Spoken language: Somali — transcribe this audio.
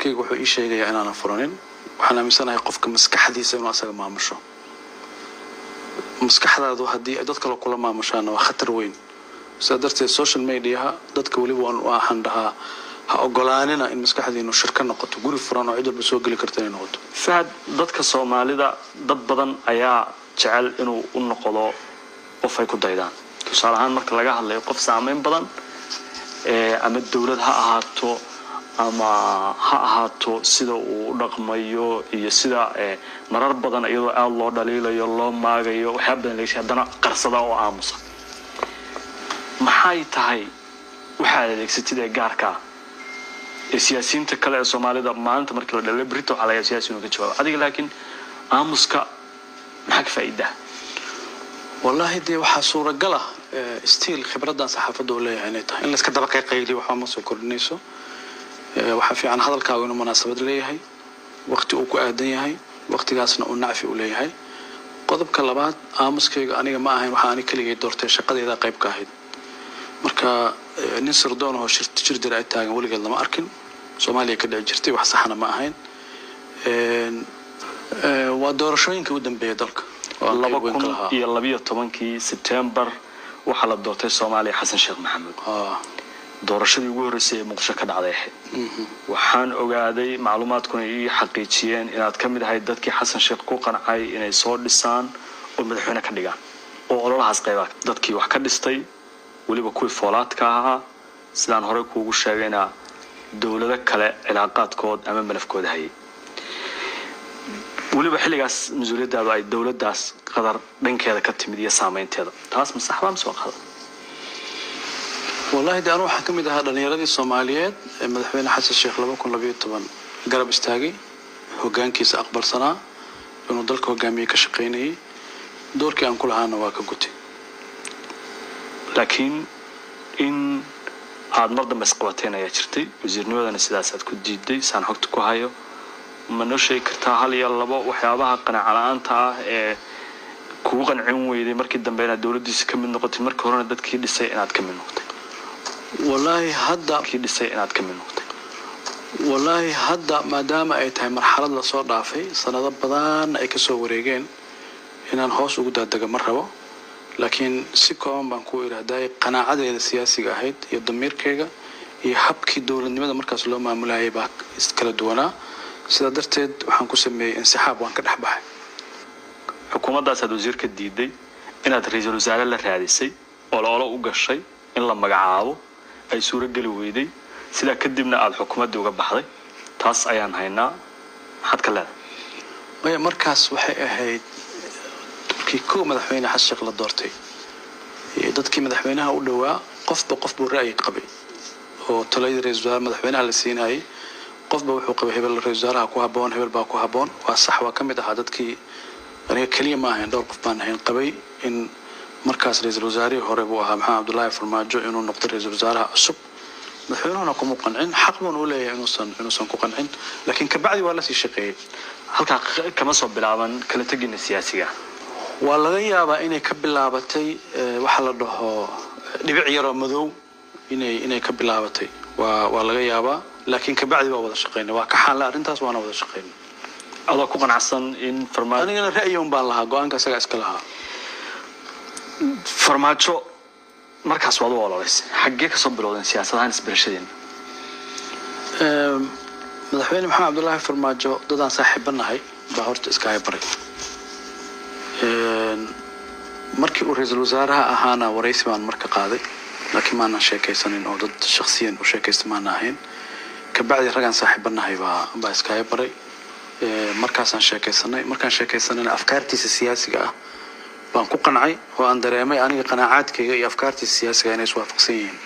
fikirkaygu wuxuu ii sheegayaa inaan furanin waxaan aaminsanahay qofka maskaxdiisa inuu asaga maamusho maskaxdaadu haddii dad kale kula maamushaan waa khatar weyn sida darteed social media dadka waliba waxaan dhahaa ha ogolaanina in maskaxdiinu shirka noqoto guri furan oo cid walba soo gali karta inay noqoto fahad dadka Soomaalida dad badan ayaa jecel inuu u noqdo qof ay ku daydaan tusaale ahaan marka laga hadlayo qof saameyn badan ama dawlad ha ahaato ama ha ahaato sida uu dhaqmayo iyo sida marar badan iyadoo aad loo dhaliilayo loo maagayo waxa badan leeyahay haddana qarsada oo aamusa maxay tahay waxa adeegsatida gaarka siyaasiyiinta kale ee Soomaalida maanta markii la dhalay Brito calaya siyaasiyiin ka jawaab adiga laakiin aamuska maxaa ka faa'iido wallahi dee waxa suuragal ah stiil khibradan saxaafadda oo leeyahay inay tahay in la iska daba qayqayli waxa ma soo kordhinayso waxa fiican hadalkaagu inuu munaasabad leeyahay waqti uu ku aadan yahay waqtigaasna uu nacfi u leeyahay qodobka labaad aamuskayga aniga ma ahayn waxa aan kaligay doortay shaqadeeda qayb ka ahayd marka nin sirdoon oo shir jira ay taagan waligeed lama arkin Soomaaliya ka dhici jirtay wax saxna ma ahayn waa doorashooyinka u dambeeyay dalka 2012 September waxa la doortay Soomaaliya Xasan Sheekh Maxamuud doorashadii ugu horeysay Muqdisho ka dhacday waxaan ogaaday macluumaadkuna ay xaqiijiyeen inaad ka mid ahayd dadkii Xasan Sheekh ku qancay inay soo dhisaan oo madaxweyne ka dhigaan oo ololahaas qayb dadkii wax ka dhistay waliba kuwii foolaadka ahaa sidaan hore kuugu sheegayna dawlado kale cilaaqaadkood ama malafkooda hayay waliba xilligaas mas'uuliyadda ay dawladdaas qadar dhankeeda ka timid iyo saameynteeda taas ma sax baa soo qaado والله ده أنا واحد كم إذا هذا النيرة الصوماليات مدحوين حسن الشيخ لبكون لبيه طبعا قرب استاجي هو كان كيس أقبل سنة إنه ضلك هو جامي كشقيني دور كان كل هانا واقع لكن إن هذا مرض مسقوتين يا شرتي وزير نودا السياسات كنت جدي سان حكت كوهايو منو شيء كرتها هالي الله بق وحيابها قناع على أنتها كوغن عموي مركز دم بين الدولة دي كم من نقطة مركز هنا دت كي لسه إناد كم من نقطة والله هدا كي لسه إناد كم من نقطة والله هدا ما دام أي تاي مرحلة لصور ضعفي سنة بدان أي كسو وريجين هنا الهوس وجود هدا مرة لكن سكون بنقول هداي قناعة السياسي جاهد يضمير كيجا يحبك دولة لماذا مركز لو ما ملاعبك استكلا دونا سدرتد وحنقسم انسحاب وانكر حبها حكومة داس وزير كديدي إن رئيس الوزراء لا رئيسي ولا وقشي إن لما جعاو أي سورة جلويدي سلا كدمنا الحكومة دي وجبحضي تاس أيان هينا حد كلا ويا مركز وحي كي كو مدحوينه حشق لدورتي dadkii madaxweynaha u dhawaa qof buu ra'yi qabay oo talay ra'iisul madaxweynaha la siinay qofba wuxuu qabay hebel ra'iisul ku haboon hebel baa ku haboon waa sax waa kamid ah dadkii aniga kaliya ma ahayn dhowr qof baan ahayn qabay in markaas ra'iisul wasaare hore buu ahaa Maxamed Abdullaahi Farmaajo inuu noqdo ra'iisul wasaaraha cusub madaxweynuhuna kuma qancin xaq buu u leeyahay inuusan ku qancin laakiin ka bacdi waa la sii shaqeeyay halka kama soo bilaaban kala tagina siyaasiga waa laga yaabaa inay ka bilaabatay waxa la dhaho dhibic yar oo madow inay ka bilaabatay waa laga yaabaa laakiin ka bacdi waa wada shaqeynay waa ka xal arintaas waana wada shaqeynay adoo ku qanacsan in Farmaajo anigana ra'yigan baan lahaa go'aanka isaga iska lahaa Farmaajo markaas wada walaalays xaggee ka soo bilowday siyaasadahan isbarashadeen madaxweyne Maxamed Abdullaahi Farmaajo dadaan saaxiibanahay baa horta iska haybaray markii uu ra'iisul wasaaraha ahaana waraysi baan marka qaaday laakiin maana sheekaysanin oo dad shakhsiyan u sheekaystay maana ahayn ka bacdi ragan saaxiibanahay baa iska haybaray markaasaan sheekaysanay afkaartiisa siyaasiga ah baan ku qancay oo aan dareemay aniga qanaacadkayga iyo afkaartiisa siyaasiga inay iswaafaqsan yihiin